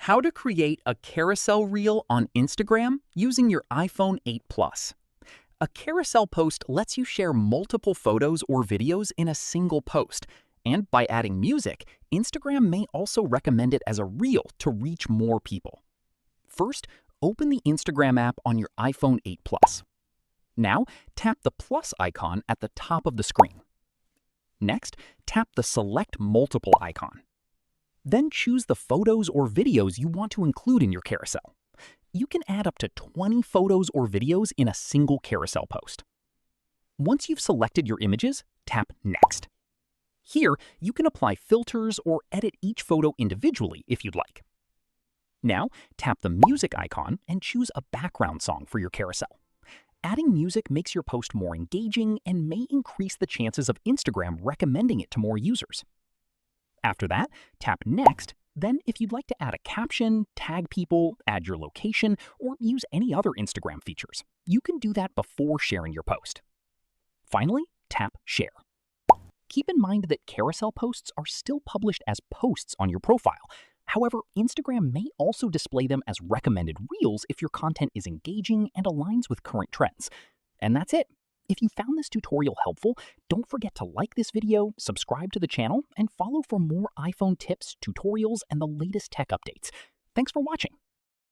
How to create a carousel reel on Instagram using your iPhone 8 Plus. A carousel post lets you share multiple photos or videos in a single post. And by adding music, Instagram may also recommend it as a reel to reach more people. First, open the Instagram app on your iPhone 8 Plus. Now, tap the plus icon at the top of the screen. Next, tap the Select Multiple icon. Then choose the photos or videos you want to include in your carousel. You can add up to 20 photos or videos in a single carousel post. Once you've selected your images, tap Next. Here, you can apply filters or edit each photo individually if you'd like. Now, tap the music icon and choose a background song for your carousel. Adding music makes your post more engaging and may increase the chances of Instagram recommending it to more users. After that, tap Next. Then, if you'd like to add a caption, tag people, add your location, or use any other Instagram features, you can do that before sharing your post. Finally, tap Share. Keep in mind that carousel posts are still published as posts on your profile. However, Instagram may also display them as recommended reels if your content is engaging and aligns with current trends. And that's it. If you found this tutorial helpful, don't forget to like this video, subscribe to the channel, and follow for more iPhone tips, tutorials, and the latest tech updates. Thanks for watching.